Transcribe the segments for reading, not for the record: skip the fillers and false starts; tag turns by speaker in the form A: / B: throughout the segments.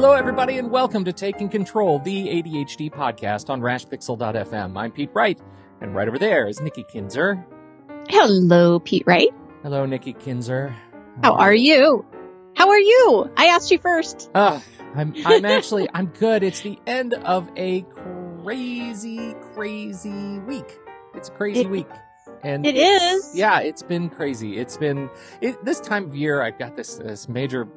A: Hello, everybody, and welcome to Taking Control, the ADHD podcast on rashpixel.fm. I'm Pete Wright, and right over there is Nikki Kinzer.
B: Hello, Pete Wright.
A: Hello, Nikki Kinzer.
B: How are you? How are you? I asked you first.
A: I'm good. It's the end of a crazy week. It's a crazy week. And
B: it is.
A: Yeah, it's been crazy. This time of year, I've got this major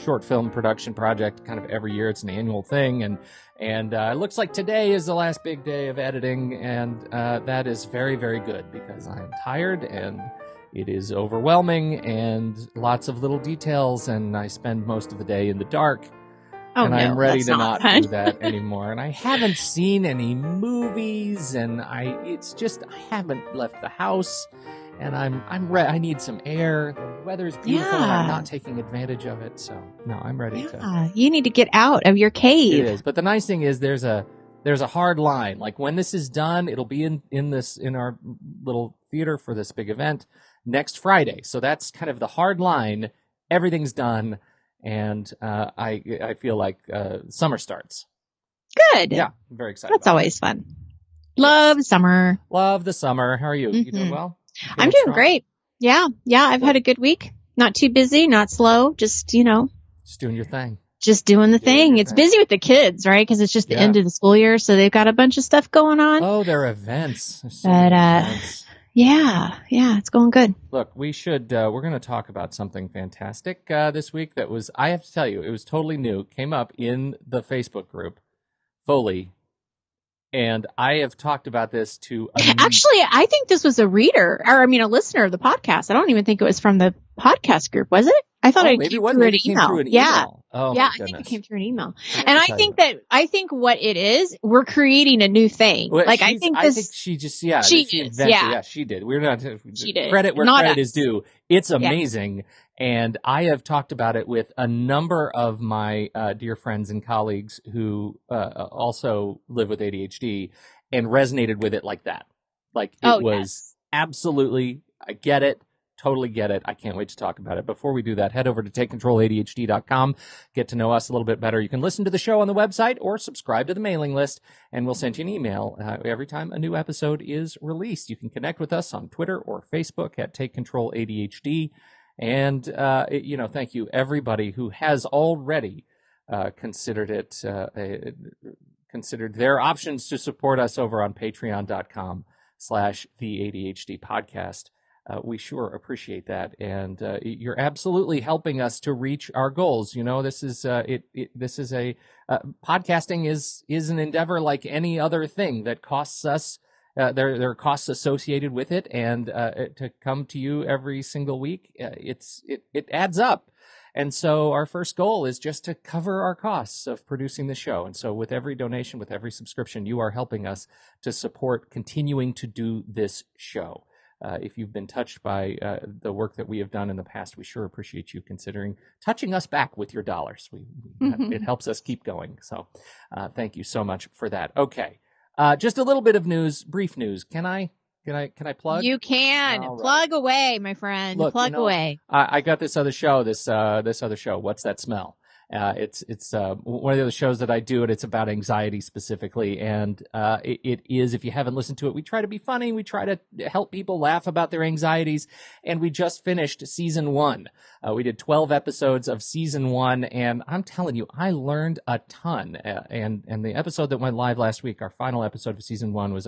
A: short film production project kind of every year. It's an annual thing, and it looks like today is the last big day of editing, and that is very, very good because I am tired and it is overwhelming and lots of little details, and I spend most of the day in the dark. And I'm ready to not do that anymore. And I haven't seen any movies, and I haven't left the house, and I'm ready. I need some air. The weather's beautiful, and I'm not taking advantage of it. So no, I'm ready to.
B: You need to get out of your cave.
A: It is, but the nice thing is there's a hard line. Like when this is done, it'll be in our little theater for this big event next Friday. So that's kind of the hard line. Everything's done. And I feel like summer starts.
B: Good.
A: Yeah, I'm very excited.
B: That's always fun. Love summer.
A: Love the summer. How are you? You doing well?
B: I'm doing great. Yeah. I've had a good week. Not too busy, not slow. Just
A: doing your thing.
B: Just doing the thing. It's busy with the kids, right? Because it's just the end of the school year, so they've got a bunch of stuff going on.
A: Oh, there are events.
B: Events. Yeah, it's going good.
A: Look, we're going to talk about something fantastic this week that was, I have to tell you, it was totally new. Came up in the Facebook group, FOLI, and I have talked about this to...
B: Actually, I think this was a listener of the podcast. I don't even think it was from the podcast group, was it? I thought it came through an email.
A: Yeah. Oh,
B: yeah, I think it came through an email. And I think what it is, we're creating a new thing.
A: Well, I think she just, she did. We're not, she did. Credit where credit is due. It's amazing. Yeah. And I have talked about it with a number of my dear friends and colleagues who also live with ADHD and resonated with it like that. Like it was absolutely, I get it. Totally get it. I can't wait to talk about it. Before we do that, head over to takecontroladhd.com. Get to know us a little bit better. You can listen to the show on the website or subscribe to the mailing list, and we'll send you an email every time a new episode is released. You can connect with us on Twitter or Facebook at takecontroladhd. And, thank you, everybody who has already considered their options to support us over on patreon.com/the ADHD podcast. We sure appreciate that, and you're absolutely helping us to reach our goals. This is podcasting is an endeavor like any other thing that costs us. There are costs associated with it, and to come to you every single week, it adds up. And so our first goal is just to cover our costs of producing the show. And so with every donation, with every subscription, you are helping us to support continuing to do this show. If you've been touched by the work that we have done in the past, we sure appreciate you considering touching us back with your dollars. It helps us keep going. So thank you so much for that. Okay. Just a little bit of news, brief news. Can I plug?
B: You can. Right. Plug away, my friend.
A: Look,
B: plug away.
A: I got this other show, this other show. What's That Smell? It's one of the other shows that I do, and it's about anxiety specifically. And it is, if you haven't listened to it, we try to be funny. We try to help people laugh about their anxieties. And we just finished season 1. We did 12 episodes of season 1, and I'm telling you, I learned a ton. And the episode that went live last week, our final episode of season 1, was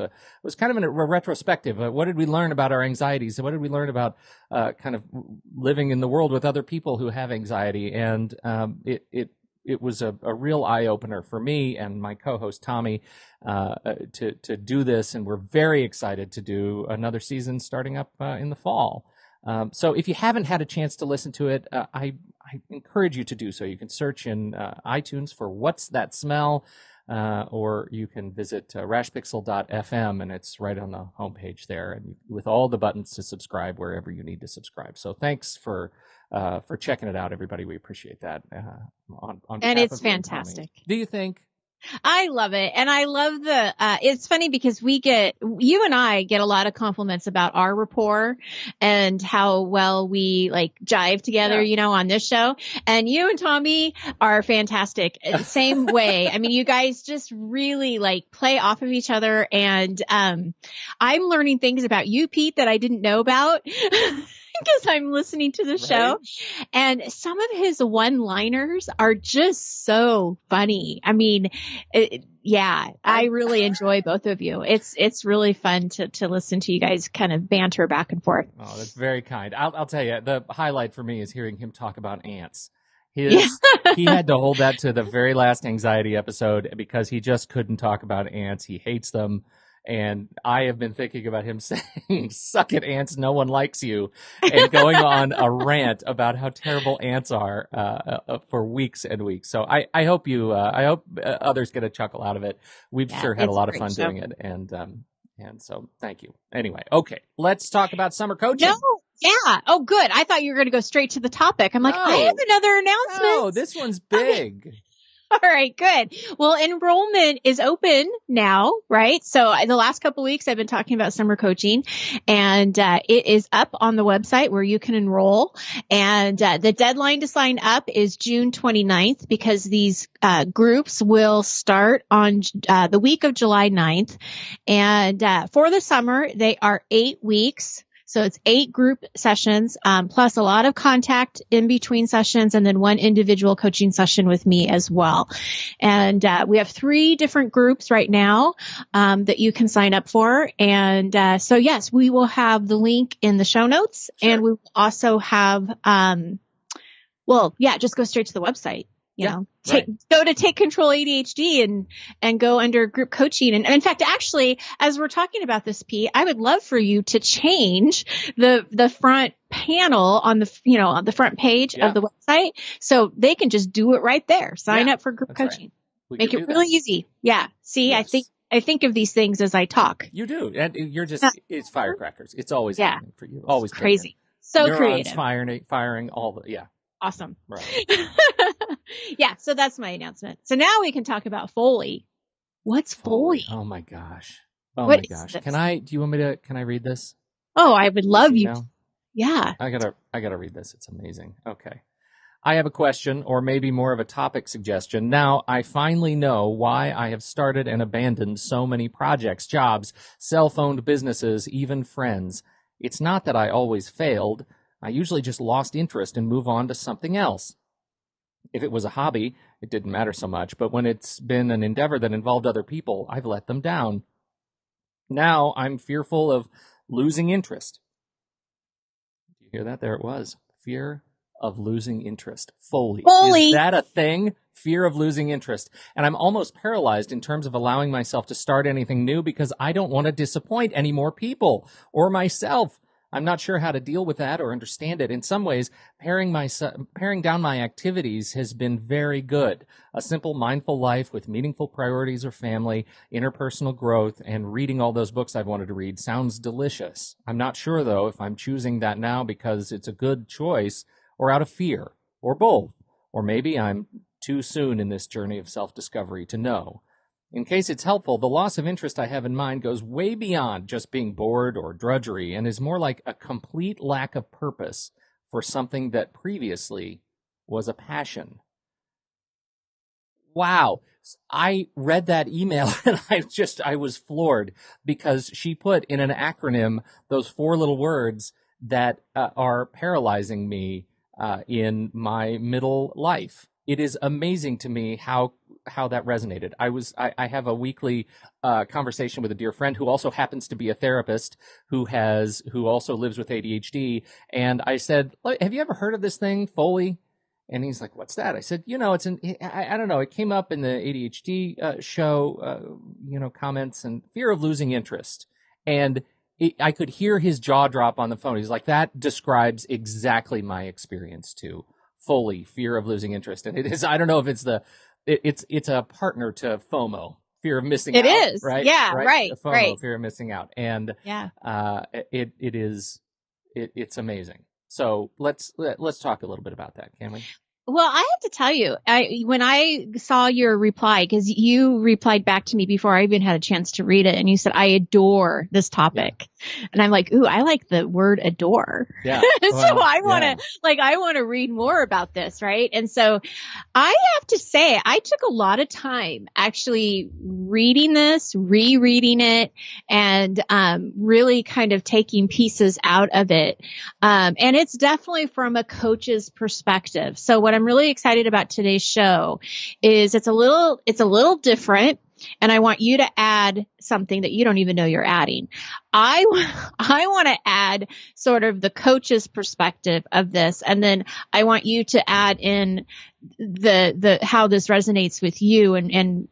A: kind of a retrospective. What did we learn about our anxieties? What did we learn about kind of living in the world with other people who have anxiety? And it was a real eye-opener for me and my co-host Tommy to do this, and we're very excited to do another season starting up in the fall. So if you haven't had a chance to listen to it, I encourage you to do so. You can search in iTunes for What's That Smell, or you can visit rashpixel.fm, and it's right on the homepage there, and with all the buttons to subscribe wherever you need to subscribe. So thanks for checking it out, everybody. We appreciate that. On
B: and it's fantastic.
A: Do you think?
B: I love it. And I love it's funny because you and I get a lot of compliments about our rapport and how well we like jive together, on this show. And you and Tommy are fantastic. Same way. I mean, you guys just really like play off of each other. And, I'm learning things about you, Pete, that I didn't know about. Because I'm listening to the show, and some of his one-liners are just so funny. I mean, I really enjoy both of you. It's really fun to listen to you guys kind of banter back and forth.
A: Oh, that's very kind. I'll tell you, the highlight for me is hearing him talk about ants. He had to hold that to the very last anxiety episode because he just couldn't talk about ants. He hates them. And I have been thinking about him saying, "Suck it, ants, no one likes you," and going on a rant about how terrible ants are for weeks and weeks. So I hope others get a chuckle out of it. We've sure had a lot of fun doing it. And so thank you. Anyway, okay, let's talk about summer coaching.
B: No. Yeah. Oh, good. I thought you were going to go straight to the topic. I'm like, I have another announcement.
A: No, this one's big.
B: All right, good. Well, enrollment is open now, right? So the last couple of weeks I've been talking about summer coaching, and it is up on the website where you can enroll. And the deadline to sign up is June 29th because these groups will start on the week of July 9th. And for the summer, they are 8 weeks. So it's 8 group sessions, plus a lot of contact in between sessions, and then 1 individual coaching session with me as well. And we have 3 different groups right now that you can sign up for. And so yes, we will have the link in the show notes, and we will also have just go straight to the website. Go to Take Control ADHD and go under group coaching. And in fact, actually, as we're talking about this, Pete, I would love for you to change the front panel on the front page of the website so they can just do it right there. Sign up for group coaching.
A: Right.
B: Make it really easy. Yeah. See, yes. I think of these things as I talk.
A: You do. And you're just, it's firecrackers. It's always happening for you. Always
B: crazy. So
A: neurons
B: creative.
A: Firing all the,
B: Awesome.
A: Right.
B: So that's my announcement. So now we can talk about FOLI. What's FOLI?
A: Oh my gosh. Can I read this?
B: Oh, I would love you. Yeah.
A: I gotta read this. It's amazing. Okay. I have a question, or maybe more of a topic suggestion. Now, I finally know why I have started and abandoned so many projects, jobs, self-owned businesses, even friends. It's not that I always failed. I usually just lost interest and move on to something else. If it was a hobby, it didn't matter so much, but when it's been an endeavor that involved other people, I've let them down. Now I'm fearful of losing interest. Did you hear that? There it was. Fear of losing interest. FOLI. Is that a thing? Fear of losing interest. And I'm almost paralyzed in terms of allowing myself to start anything new because I don't want to disappoint any more people or myself. I'm not sure how to deal with that or understand it. In some ways, paring down my activities has been very good. A simple, mindful life with meaningful priorities or family, interpersonal growth, and reading all those books I've wanted to read sounds delicious. I'm not sure, though, if I'm choosing that now because it's a good choice or out of fear, or both. Or maybe I'm too soon in this journey of self-discovery to know. In case it's helpful, the loss of interest I have in mind goes way beyond just being bored or drudgery and is more like a complete lack of purpose for something that previously was a passion. Wow. I read that email and I was floored because she put in an acronym those 4 little words that are paralyzing me in my middle life. It is amazing to me how that resonated. I have a weekly conversation with a dear friend who also happens to be a therapist who also lives with ADHD. And I said, have you ever heard of this thing, FOLI? And he's like, what's that? I said, I don't know. It came up in the ADHD show, comments, and fear of losing interest. And I could hear his jaw drop on the phone. He's like, that describes exactly my experience too. FOLI, fear of losing interest. And it is, I don't know if it's it's a partner to FOMO, fear of missing out.
B: It is.
A: Right?
B: Yeah, right.
A: FOMO,
B: right.
A: fear of missing out. And it's amazing. So let's talk a little bit about that, can we?
B: Well, I have to tell you, when I saw your reply, because you replied back to me before I even had a chance to read it, and you said, I adore this topic. Yeah. And I'm like, ooh, I like the word adore.
A: Yeah.
B: So I want to read more about this, right? And so I have to say, I took a lot of time actually reading this, rereading it, and really kind of taking pieces out of it. And it's definitely from a coach's perspective. So what I'm really excited about today's show is it's a little different. And I want you to add something that you don't even know you're adding. I want to add sort of the coach's perspective of this. And then I want you to add in the how this resonates with you and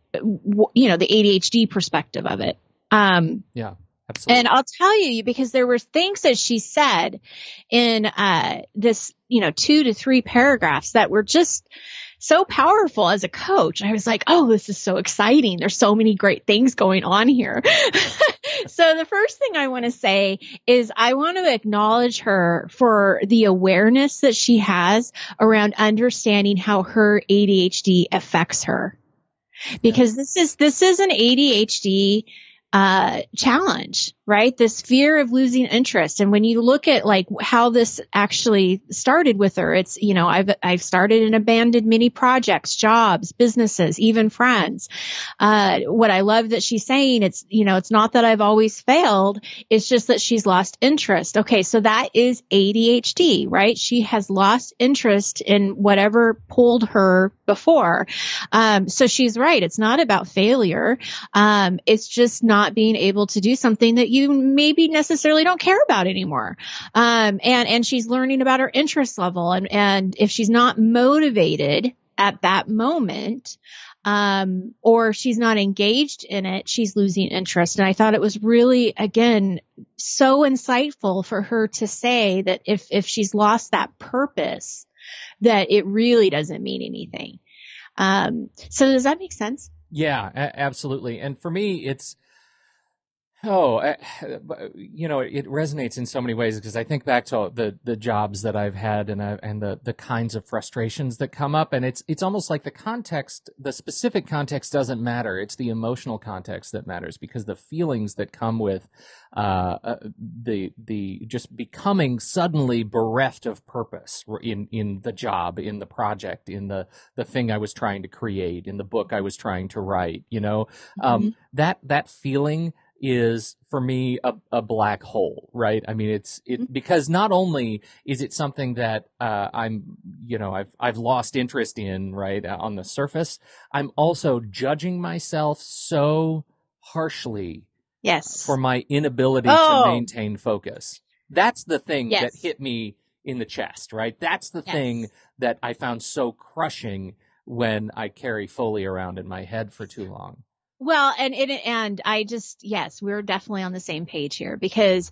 B: you know, the ADHD perspective of it.
A: Yeah. Absolutely.
B: And I'll tell you, because there were things that she said in this, 2 to 3 paragraphs that were just so powerful as a coach. I was like, oh, this is so exciting. There's so many great things going on here. So the first thing I want to say is I want to acknowledge her for the awareness that she has around understanding how her ADHD affects her. Because this is an ADHD challenge, right? This fear of losing interest. And when you look at like how this actually started with her, it's, I've started and abandoned many projects, jobs, businesses, even friends. What I love that she's saying, it's not that I've always failed. It's just that she's lost interest. Okay. So that is ADHD, right? She has lost interest in whatever pulled her before. So she's right. It's not about failure. It's just not being able to do something that you maybe necessarily don't care about anymore. And she's learning about her interest level. And if she's not motivated at that moment, or she's not engaged in it, she's losing interest. And I thought it was really, again, so insightful for her to say that if she's lost that purpose, that it really doesn't mean anything. So does that make sense?
A: Yeah, absolutely. And for me, it resonates in so many ways because I think back to the jobs that I've had and the kinds of frustrations that come up, and it's almost like the specific context doesn't matter. It's the emotional context that matters, because the feelings that come with the just becoming suddenly bereft of purpose in the job, in the project, in the thing I was trying to create, in the book I was trying to write, that feeling is for me a black hole, right? I mean, because not only is it something that I've lost interest in, right, on the surface, I'm also judging myself so harshly,
B: yes,
A: for my inability to maintain focus. That's the thing that hit me in the chest, right? That's the thing that I found so crushing when I carry FOLI around in my head for too long.
B: Well, and I just, yes, we're definitely on the same page here, because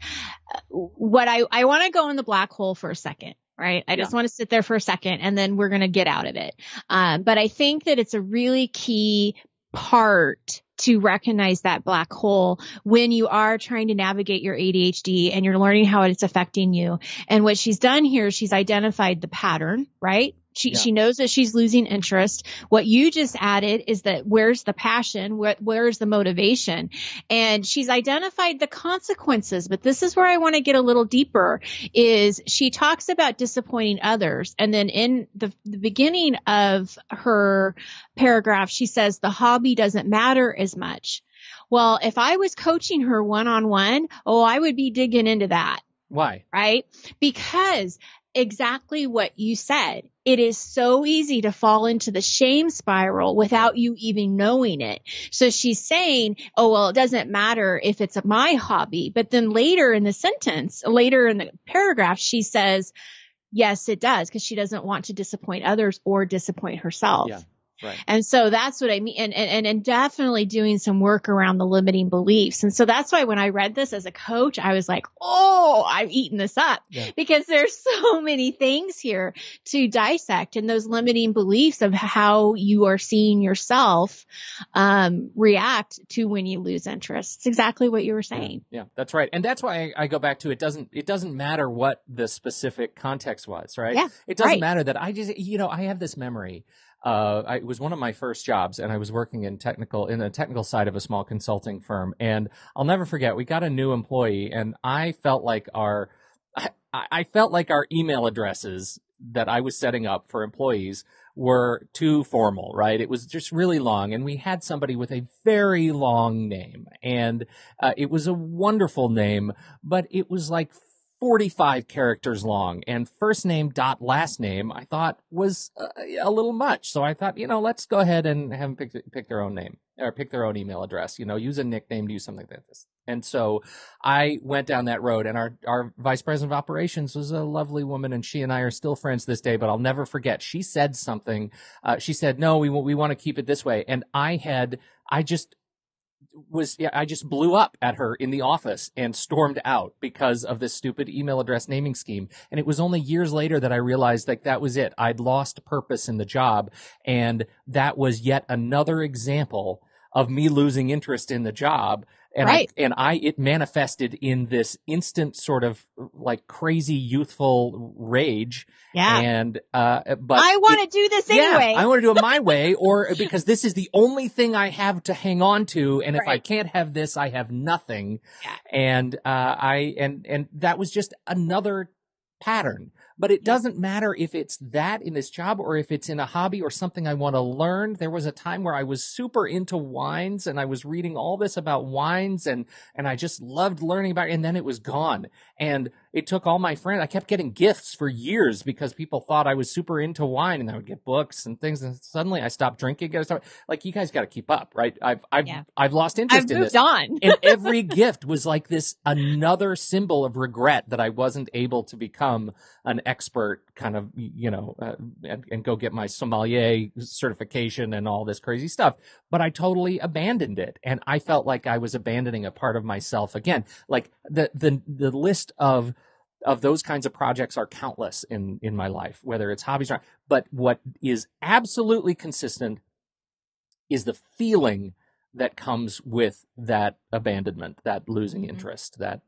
B: what I want to go in the black hole for a second, right? I just want to sit there for a second and then we're going to get out of it. But I think that it's a really key part to recognize that black hole when you are trying to navigate your ADHD and you're learning how it's affecting you. And what she's done here, she's identified the pattern, right? She knows that she's losing interest. What you just added is that where's the passion? Where's the motivation? And she's identified the consequences. But this is where I want to get a little deeper, is she talks about disappointing others. And then in the beginning of her paragraph, she says the hobby doesn't matter as much. Well, if I was coaching her one-on-one, I would be digging into that.
A: Why?
B: Right? Because exactly what you said. It is so easy to fall into the shame spiral without you even knowing it. So she's saying, it doesn't matter if it's my hobby. But then later in the paragraph, she says, yes, it does, because she doesn't want to disappoint others or disappoint herself.
A: Yeah. Right.
B: And so that's what I mean. And definitely doing some work around the limiting beliefs. And so that's why when I read this as a coach, I was like, oh, I'm eating this up because there's so many things here to dissect, and those limiting beliefs of how you are seeing yourself, react to when you lose interest. It's exactly what you were saying.
A: Yeah, that's right. And that's why I go back to it doesn't matter what the specific context was, right?
B: Yeah,
A: it doesn't matter that I just, I have this memory. It was one of my first jobs, and I was working in the technical side of a small consulting firm. And I'll never forget, we got a new employee, and I felt like our email addresses that I was setting up for employees were too formal, right? It was just really long, and we had somebody with a very long name, and it was a wonderful name, but it was like 45 characters long, and first name dot last name I thought was a little much. So I thought, let's go ahead and have them pick their own name or pick their own email address, use a nickname, use something like this. And so I went down that road, and our vice president of operations was a lovely woman, and she and I are still friends this day, but I'll never forget. She said something. She said, no, we want to keep it this way. And I just blew up at her in the office and stormed out because of this stupid email address naming scheme. And it was only years later that I realized that was it. I'd lost purpose in the job. And that was yet another example of me losing interest in the job. And it manifested in this instant sort of like crazy youthful rage.
B: Yeah.
A: And,
B: but I want to do this anyway.
A: I want to do it my way, or because this is the only thing I have to hang on to. And if I can't have this, I have nothing. Yeah. And, and that was just another pattern. But it doesn't matter if it's that in this job or if it's in a hobby or something I want to learn. There was a time where I was super into wines, and I was reading all this about wines, and I just loved learning about it, and then it was gone. And it took all my friends. I kept getting gifts for years because people thought I was super into wine, and I would get books and things, and suddenly I stopped drinking. Like, you guys got to keep up, right? I've lost interest in this.
B: I've moved on.
A: And every gift was like this, another symbol of regret that I wasn't able to become an expert kind of, and go get my sommelier certification and all this crazy stuff. But I totally abandoned it. And I felt like I was abandoning a part of myself again. Like the list of those kinds of projects are countless in my life, whether it's hobbies or not. But what is absolutely consistent is the feeling that comes with that abandonment, that losing interest, that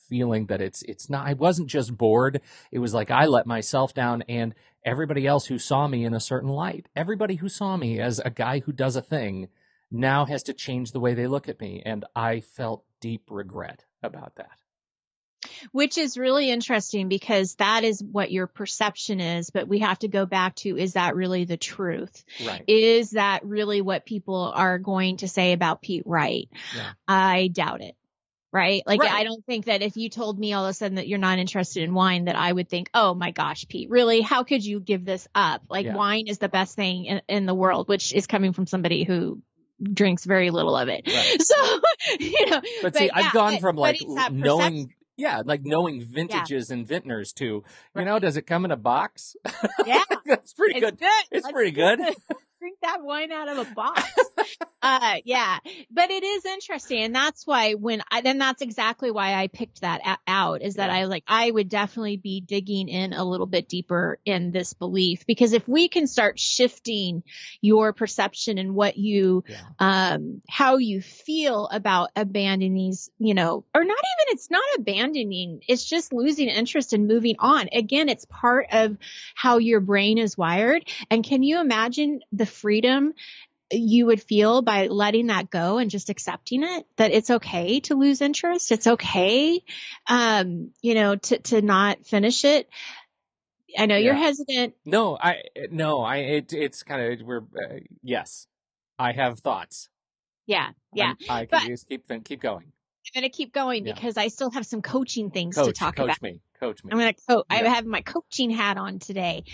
A: feeling that it's not, I wasn't just bored. It was like I let myself down, and everybody else who saw me in a certain light, everybody who saw me as a guy who does a thing now has to change the way they look at me. And I felt deep regret about that.
B: Which is really interesting because that is what your perception is, but we have to go back to, is that really the truth?
A: Right.
B: Is that really what people are going to say about Pete Wright? Yeah. I doubt it. Right? Like, I don't think that if you told me all of a sudden that you're not interested in wine, that I would think, oh my gosh, Pete, really? How could you give this up? Like, wine is the best thing in the world, which is coming from somebody who drinks very little of it. Right. So,
A: but see, I've gone from like knowing, like knowing vintages and vintners to, does it come in a box?
B: Yeah.
A: That's pretty good. It's pretty good.
B: Drink that wine out of a box. But it is interesting. And that's why that's exactly why I picked that out, is that I would definitely be digging in a little bit deeper in this belief, because if we can start shifting your perception and what you, how you feel about abandoning these, or not even, it's not abandoning, it's just losing interest and moving on. Again, it's part of how your brain is wired. And can you imagine the freedom you would feel by letting that go and just accepting it, that it's okay to lose interest. It's okay, to not finish it. I know you're hesitant.
A: It's kind of, yes, I have thoughts.
B: Yeah.
A: I can just keep going.
B: I'm going to keep going because I still have some coaching things to talk about.
A: Coach me.
B: I'm going to I have my coaching hat on today.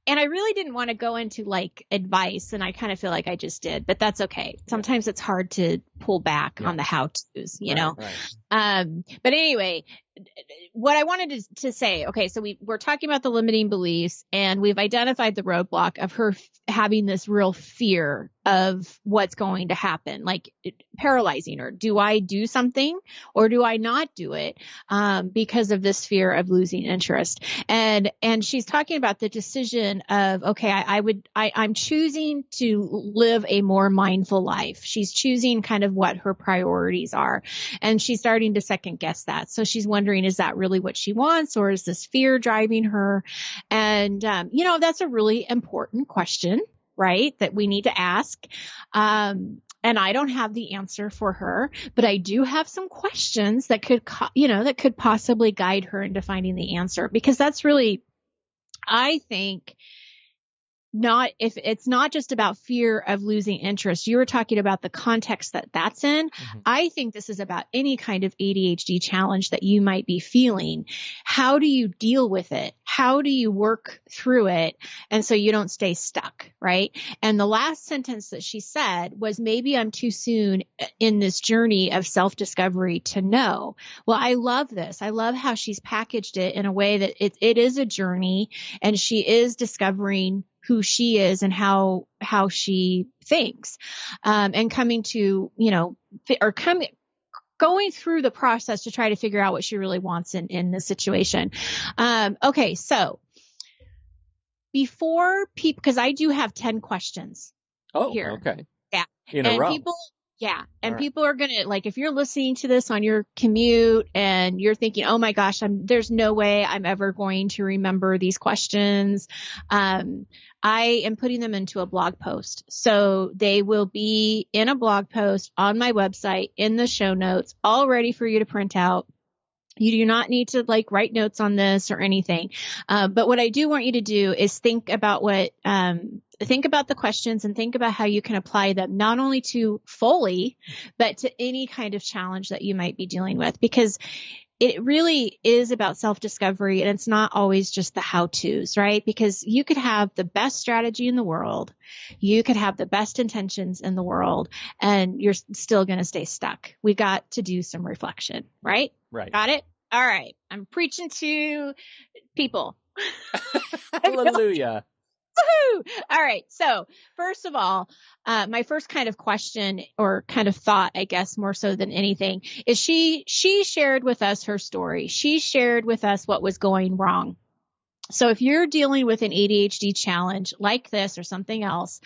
B: And I really didn't want to go into like advice, and I kind of feel like I just did, but that's okay. Sometimes it's hard to pull back
A: Yeah.
B: on the how-tos, you
A: Right,
B: know?
A: right.
B: But anyway, what I wanted to say, okay, so we're talking about the limiting beliefs, and we've identified the roadblock of her having this real fear of what's going to happen, like paralyzing her. Do I do something or do I not do it? Because of this fear of losing interest. And she's talking about the decision of, okay, I'm choosing to live a more mindful life. She's choosing kind of what her priorities are. And she's starting to second guess that. So she's wondering, is that really what she wants, or is this fear driving her? And, that's a really important question, right? That we need to ask. And I don't have the answer for her, but I do have some questions that could possibly guide her into finding the answer, because that's really, I think, if it's not just about fear of losing interest. You were talking about the context that that's in.
A: Mm-hmm.
B: I think this is about any kind of ADHD challenge that you might be feeling. How do you deal with it? How do you work through it? And so you don't stay stuck, right? And the last sentence that she said was, maybe I'm too soon in this journey of self-discovery to know. Well, I love this. I love how she's packaged it in a way that it is a journey, and she is discovering who she is and how she thinks, and coming to, going through the process to try to figure out what she really wants in this situation. Okay. So before people, because I do have 10 questions.
A: Oh,
B: here.
A: okay.
B: Yeah.
A: In a row.
B: People are going to, like, if you're listening to this on your commute and you're thinking, oh my gosh, there's no way I'm ever going to remember these questions. I am putting them into a blog post. So they will be in a blog post on my website in the show notes, all ready for you to print out. You do not need to write notes on this or anything. But what I do want you to do is think about the questions and think about how you can apply them not only to FOLI, but to any kind of challenge that you might be dealing with, because it really is about self-discovery, and it's not always just the how-tos, right? Because you could have the best strategy in the world, you could have the best intentions in the world, and you're still going to stay stuck. We got to do some reflection, right?
A: Right.
B: Got it? All right. I'm preaching to people.
A: Hallelujah.
B: Woohoo! All right. So first of all, my first kind of question, or kind of thought, I guess, more so than anything, is she shared with us her story. She shared with us what was going wrong. So if you're dealing with an ADHD challenge like this or something else,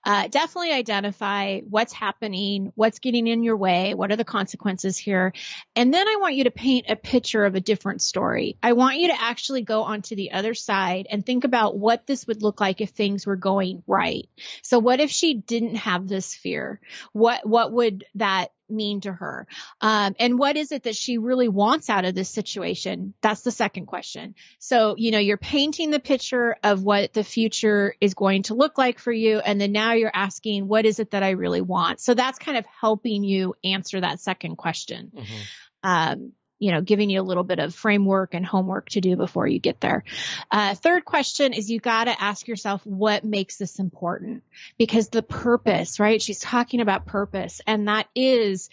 B: definitely identify what's happening, what's getting in your way, what are the consequences here. And then I want you to paint a picture of a different story. I want you to actually go onto the other side and think about what this would look like if things were going right. So what if she didn't have this fear? What would that mean to her? And what is it that she really wants out of this situation? That's the second question. So, you're painting the picture of what the future is going to look like for you. And then now you're asking, what is it that I really want? So that's kind of helping you answer that second question. Mm-hmm. Giving you a little bit of framework and homework to do before you get there. Third question is, you got to ask yourself, what makes this important? Because the purpose, right? She's talking about purpose, and that is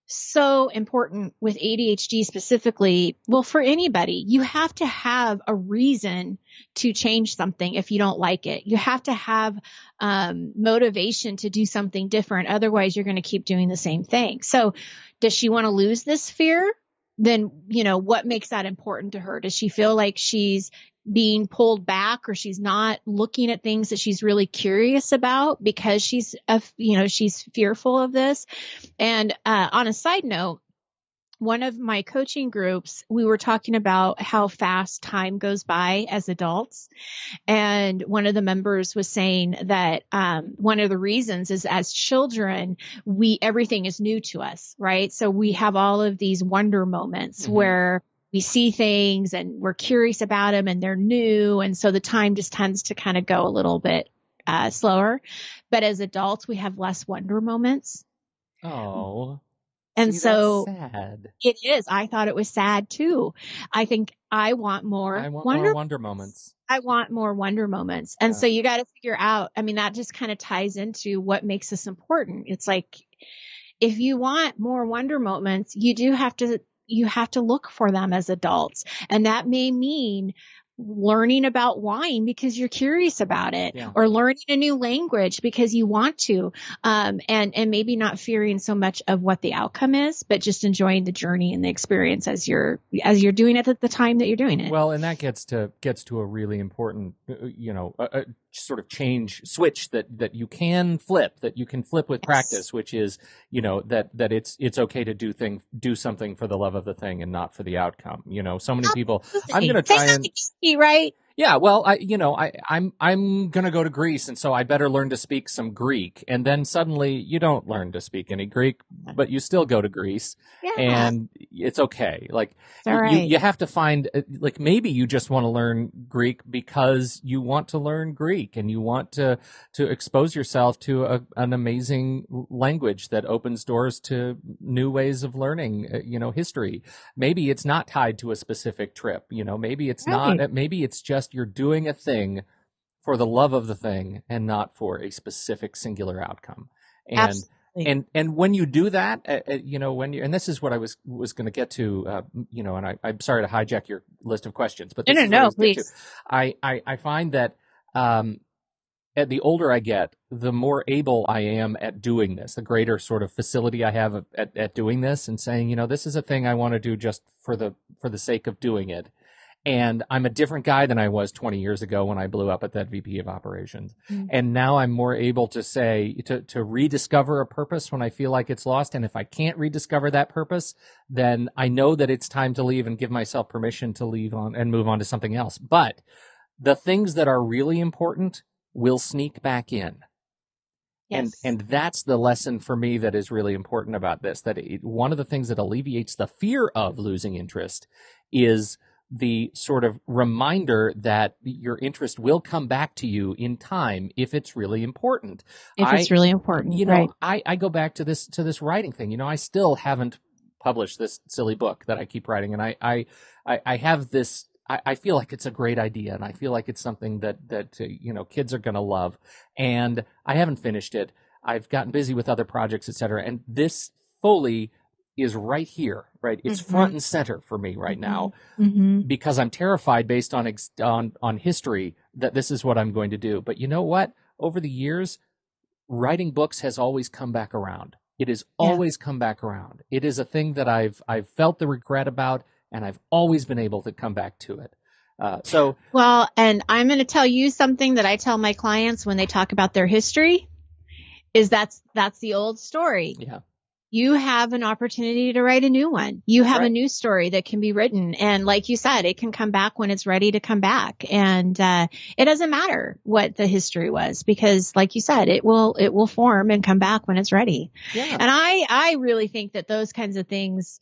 B: so important with ADHD specifically. Well, for anybody, you have to have a reason to change something if you don't like it. You have to have motivation to do something different. Otherwise, you're going to keep doing the same thing. So does she want to lose this fear? Then, what makes that important to her? Does she feel like she's being pulled back, or she's not looking at things that she's really curious about because she's fearful of this? And on a side note, one of my coaching groups, we were talking about how fast time goes by as adults. And one of the members was saying that one of the reasons is, as children, everything is new to us, right? So we have all of these wonder moments mm-hmm. where we see things and we're curious about them and they're new. And so the time just tends to kind of go a little bit slower. But as adults, we have less wonder moments.
A: Oh.
B: And
A: see,
B: so
A: that's sad.
B: It is. I thought it was sad too. I think I want more
A: wonder moments.
B: I want more wonder moments. And so you got to figure out, that just kind of ties into what makes this important. It's like, if you want more wonder moments, you have to look for them as adults. And that may mean learning about wine because you're curious about it,
A: Yeah.
B: or learning a new language because you want to, and maybe not fearing so much of what the outcome is, but just enjoying the journey and the experience as you're doing it at the time that you're doing it.
A: Well, and that gets to a really important, sort of switch that you can flip with practice, which is, that it's okay to do something for the love of the thing and not for the outcome. So many people, I'm going to try and
B: right.
A: Yeah, well, I'm gonna go to Greece, and so I better learn to speak some Greek. And then suddenly you don't learn to speak any Greek, but you still go to Greece, and it's okay. Like you have to find, like, maybe you just want to learn Greek because you want to learn Greek and you want to expose yourself to an amazing language that opens doors to new ways of learning, history. Maybe it's not tied to a specific trip. Maybe it's not. Maybe it's just you're doing a thing for the love of the thing and not for a specific singular outcome. And when you do that, and this is what I was going to get to, and I'm sorry to hijack your list of questions, but this is what I was
B: please.
A: I find that at the older I get, the more able I am at doing this, the greater sort of facility I have at doing this and saying, this is a thing I want to do just for the sake of doing it. And I'm a different guy than I was 20 years ago when I blew up at that VP of operations. Mm-hmm. And now I'm more able to say, to rediscover a purpose when I feel like it's lost. And if I can't rediscover that purpose, then I know that it's time to leave and give myself permission to leave on and move on to something else. But the things that are really important will sneak back in. Yes. And that's the lesson for me that is really important about this, that one of the things that alleviates the fear of losing interest is the sort of reminder that your interest will come back to you in time if it's really important.
B: It's really important, right?
A: I go back to this writing thing. I still haven't published this silly book that I keep writing, and I have this. I feel like it's a great idea, and I feel like it's something that kids are going to love, and I haven't finished it. I've gotten busy with other projects, etc. And this FOLI is right here, right? It's front and center for me right now, because I'm terrified based on history that this is what I'm going to do. But you know what? Over the years, writing books has always come back around. It has always come back around. It is a thing that I've felt the regret about, and I've always been able to come back to it.
B: Well, and I'm going to tell you something that I tell my clients when they talk about their history, is that's the old story.
A: Yeah.
B: You have an opportunity to write a new one. You have a new story that can be written. And like you said, it can come back when it's ready to come back. And it doesn't matter what the history was, because like you said, it will form and come back when it's ready. Yeah. And I really think that those kinds of things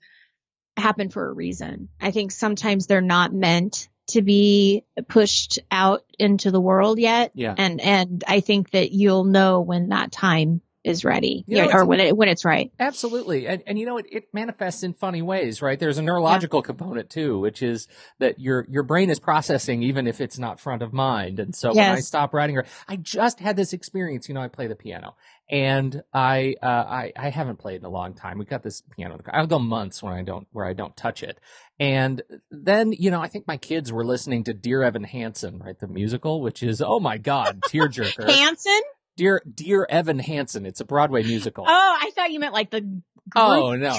B: happen for a reason. I think sometimes they're not meant to be pushed out into the world yet. Yeah. And I think that you'll know when that time is ready, or when it's right.
A: Absolutely. And it manifests in funny ways, right? There's a neurological component too, which is that your brain is processing even if it's not front of mind. And so when I stop writing, I just had this experience, I play the piano, and I haven't played in a long time. We got this piano. I'll go months where I don't touch it. And then, I think my kids were listening to Dear Evan Hansen, right? The musical, which is, oh my God, tearjerker.
B: Hansen?
A: Dear Evan Hansen. It's a Broadway musical.
B: Oh, I thought you meant like the group.
A: Oh, no.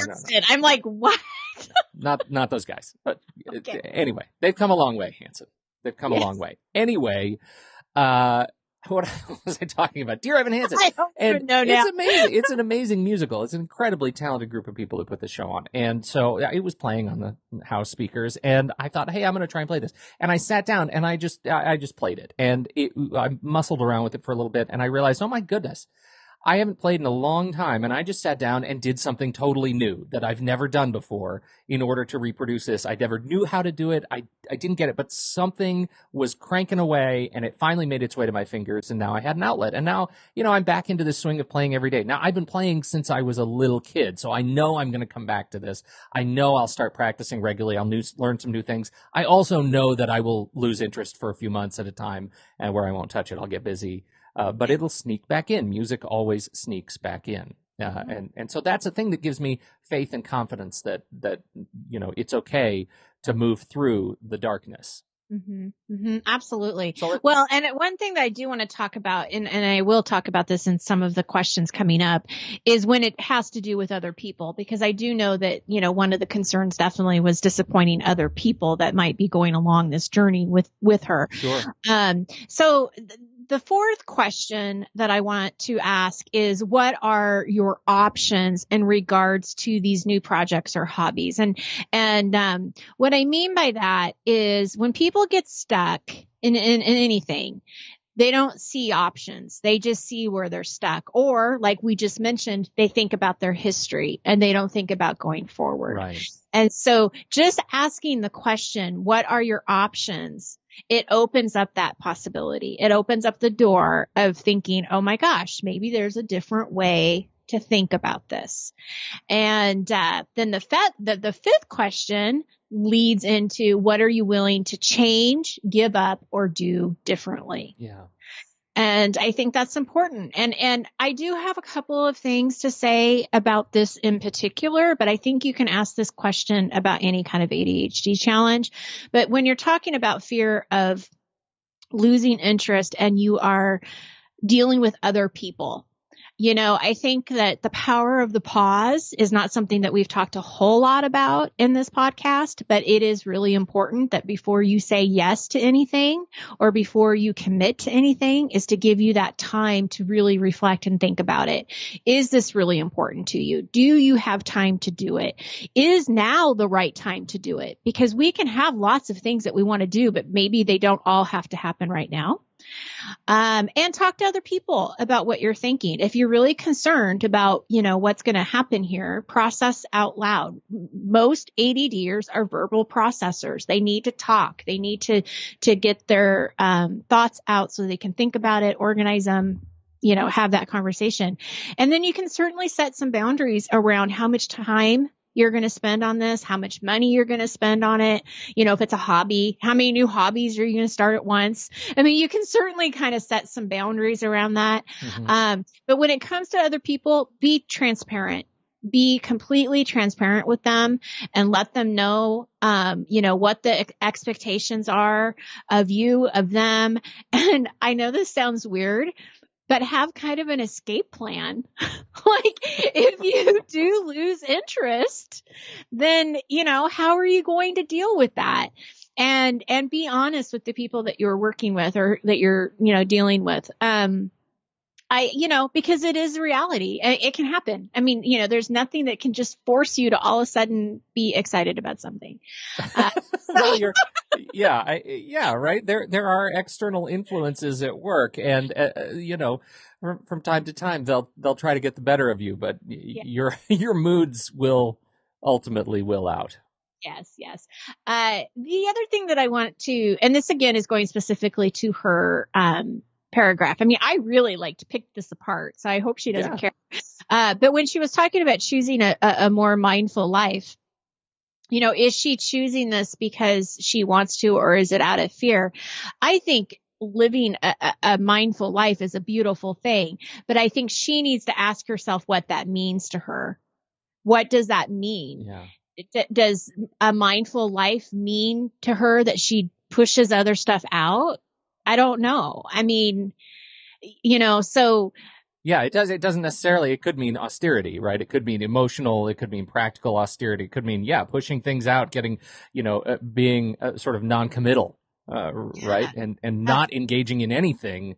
B: I'm like, what?
A: Not those guys. But anyway, they've come a long way, Hansen. They've come a long way. Anyway, what was I talking about? Dear Evan Hansen.
B: I don't know now.
A: It's amazing. It's an amazing musical. It's an incredibly talented group of people who put the show on. And so it was playing on the house speakers, and I thought, hey, I'm going to try and play this. And I sat down and I just played it, and I muscled around with it for a little bit, and I realized, oh my goodness, I haven't played in a long time, and I just sat down and did something totally new that I've never done before in order to reproduce this. I never knew how to do it. I didn't get it, but something was cranking away, and it finally made its way to my fingers, and now I had an outlet. And now, I'm back into this swing of playing every day. Now, I've been playing since I was a little kid, so I know I'm going to come back to this. I know I'll start practicing regularly. I'll learn some new things. I also know that I will lose interest for a few months at a time, and where I won't touch it, I'll get busy. But it'll sneak back in. Music always sneaks back in. And so that's a thing that gives me faith and confidence that it's okay to move through the darkness.
B: Absolutely.
A: So
B: Well, and one thing that I do want to talk about, and I will talk about this in some of the questions coming up, is when it has to do with other people, because I do know that, one of the concerns definitely was disappointing other people that might be going along this journey with her.
A: Sure.
B: So the fourth question that I want to ask is, what are your options in regards to these new projects or hobbies? And what I mean by that is when people get stuck in anything, they don't see options. They just see where they're stuck. Or like we just mentioned, they think about their history and they don't think about going forward.
A: Right.
B: And so just asking the question, what are your options? It opens up that possibility. It opens up the door of thinking, oh my gosh, maybe there's a different way to think about this. And then the fifth question leads into, what are you willing to change, give up, or do differently?
A: Yeah.
B: And I think that's important. And I do have a couple of things to say about this in particular, but I think you can ask this question about any kind of ADHD challenge. But when you're talking about fear of losing interest and you are dealing with other people, I think that the power of the pause is not something that we've talked a whole lot about in this podcast, but it is really important that before you say yes to anything or before you commit to anything is to give you that time to really reflect and think about it. Is this really important to you? Do you have time to do it? Is now the right time to do it? Because we can have lots of things that we want to do, but maybe they don't all have to happen right now. And talk to other people about what you're thinking. If you're really concerned about, what's going to happen here, process out loud. Most ADDers are verbal processors. They need to talk. They need to get their thoughts out so they can think about it, organize them, have that conversation. And then you can certainly set some boundaries around how much time you're going to spend on this, how much money you're going to spend on it. If it's a hobby, how many new hobbies are you going to start at once? I mean, you can certainly kind of set some boundaries around that. But when it comes to other people, be transparent. Be completely transparent with them and let them know, what the expectations are of you, of them. And I know this sounds weird, but have kind of an escape plan. Like if you do lose interest, then, how are you going to deal with that? And be honest with the people that you're working with or that you're, dealing with. Because it is reality. It can happen. I mean, there's nothing that can just force you to all of a sudden be excited about something.
A: Well, right. There are external influences at work, and from time to time they'll try to get the better of you, but your moods will ultimately will out.
B: Yes. The other thing that I want to, and this again is going specifically to her paragraph. I mean, I really like to pick this apart, so I hope she doesn't care. But when she was talking about choosing a more mindful life, is she choosing this because she wants to, or is it out of fear? I think living a mindful life is a beautiful thing, but I think she needs to ask herself what that means to her. What does that mean? Yeah. Does a mindful life mean to her that she pushes other stuff out? I don't know. I mean, so.
A: Yeah, it does. It doesn't necessarily. It could mean austerity, right? It could mean emotional. It could mean practical austerity. It could mean, pushing things out, getting, being sort of non-committal, right? And not engaging in anything,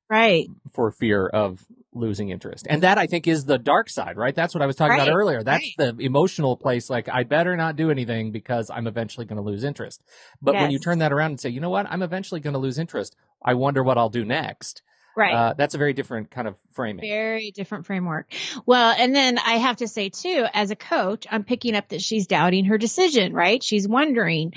B: right?
A: For fear of losing interest. And that, I think, is the dark side, right? That's what I was talking about earlier. That's the emotional place. Like, I better not do anything because I'm eventually going to lose interest. But when you turn that around and say, you know what, I'm eventually going to lose interest, I wonder what I'll do next.
B: Right.
A: That's a very different kind of framing.
B: Very different framework. Well, and then I have to say too, as a coach, I'm picking up that she's doubting her decision, right? She's wondering,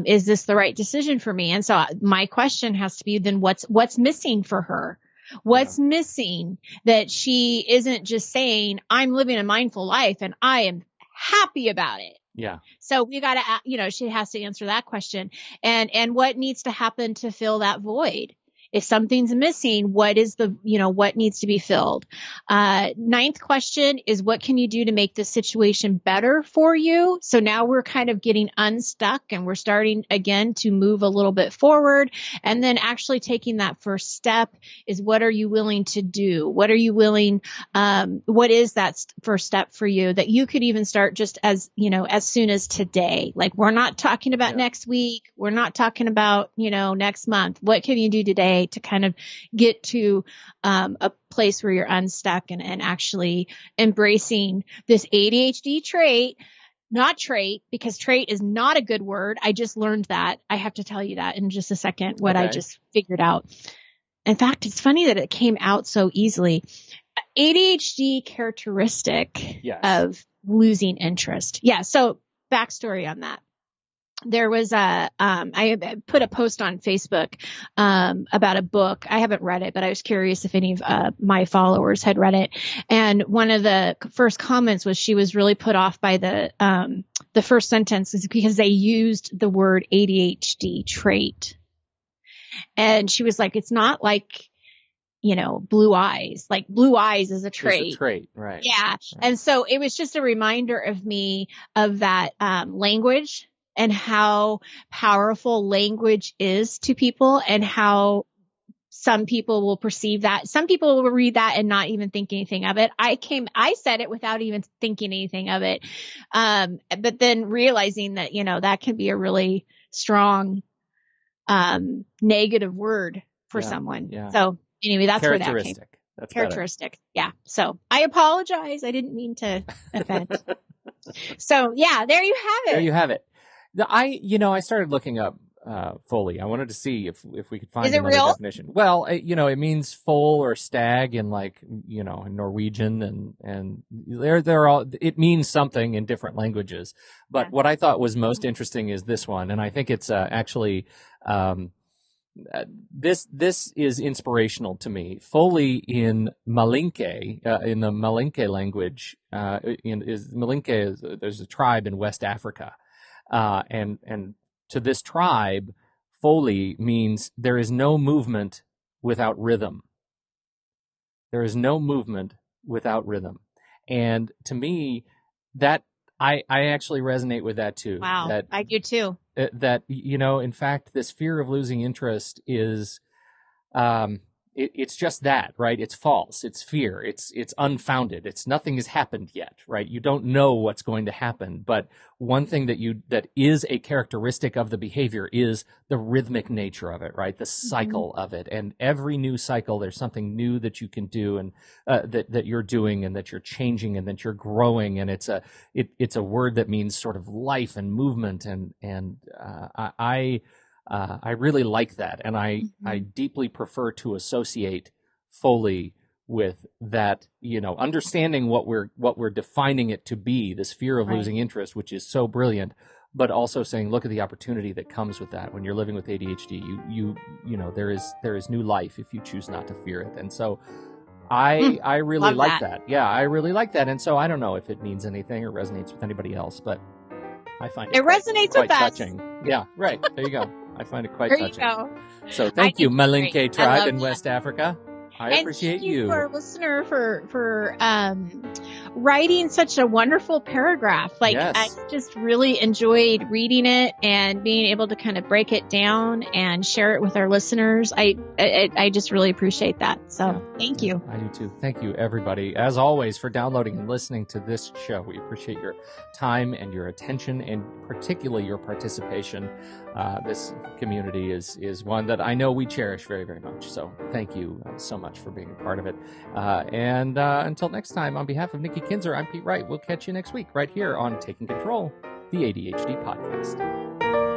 B: is this the right decision for me? And so my question has to be then what's missing for her? What's missing that she isn't just saying, I'm living a mindful life and I am happy about it.
A: Yeah.
B: So we got to, she has to answer that question. And what needs to happen to fill that void? If something's missing, what is what needs to be filled? Ninth question is, what can you do to make this situation better for you? So now we're kind of getting unstuck and we're starting again to move a little bit forward. And then actually taking that first step is, what are you willing to do? What are you willing, what is that first step for you that you could even start just as soon as today? Like, we're not talking about next week. We're not talking about, next month. What can you do today to kind of get to a place where you're unstuck and actually embracing this ADHD trait? Not trait, because trait is not a good word. I just learned that. I have to tell you that in just a second, what I just figured out. In fact, it's funny that it came out so easily. ADHD characteristic of losing interest. Yeah. So backstory on that. There was I put a post on Facebook about a book. I haven't read it, but I was curious if any of my followers had read it. And one of the first comments was she was really put off by the first sentence, is because they used the word ADHD trait. And she was like, it's not like, blue eyes. Like, blue eyes is a trait.
A: It's a trait, right?
B: Yeah.
A: Right.
B: And so it was just a reminder of me of that language, and how powerful language is to people, and how some people will perceive that. Some people will read that and not even think anything of it. I said it without even thinking anything of it. But then realizing that, that can be a really strong negative word for someone. Yeah. So anyway, that's where that came.
A: That's
B: characteristic. Better. Yeah. So I apologize. I didn't mean to offend. So yeah, there you have it.
A: There you have it. I started looking up FOLI. I wanted to see if we could find another definition. Well, it means foal or stag in in Norwegian, and they're all, it means something in different languages. But what I thought was most interesting is this one, and I think it's actually this is inspirational to me. FOLI in Malinke, in the Malinke language, there's a tribe in West Africa. And to this tribe, FOLI means there is no movement without rhythm. There is no movement without rhythm. And to me, that I actually resonate with that too.
B: Wow, I do too.
A: That, in fact, this fear of losing interest is, it's just that, right? It's false. It's fear. It's unfounded. It's nothing has happened yet, right? You don't know what's going to happen. But one thing that is a characteristic of the behavior is the rhythmic nature of it, right? The cycle of it. And every new cycle, there's something new that you can do, and that you're doing, and that you're changing, and that you're growing. And it's a word that means sort of life and movement. And I really like that, and I deeply prefer to associate FOLI with that, understanding what we're defining it to be, this fear of losing interest, which is so brilliant, but also saying, look at the opportunity that comes with that. When you're living with ADHD, there is new life if you choose not to fear it. And so I really like that. Yeah, I really like that. And so I don't know if it means anything or resonates with anybody else, but I find it
B: resonates
A: quite
B: with us.
A: touching. Yeah, right. There you go. I find it quite touching.
B: There you go.
A: So thank you, Malinke tribe in West Africa. I appreciate
B: you. For our listener for writing such a wonderful paragraph. I just really enjoyed reading it and being able to kind of break it down and share it with our listeners. I just really appreciate that. So thank you.
A: I do too. Thank you, everybody, as always, for downloading and listening to this show. We appreciate your time and your attention, and particularly your participation. This community is one that I know we cherish very, very much. So thank you so much for being a part of it. And until next time, on behalf of Nikki Kinzer, I'm Pete Wright. We'll catch you next week right here on Taking Control, the ADHD podcast.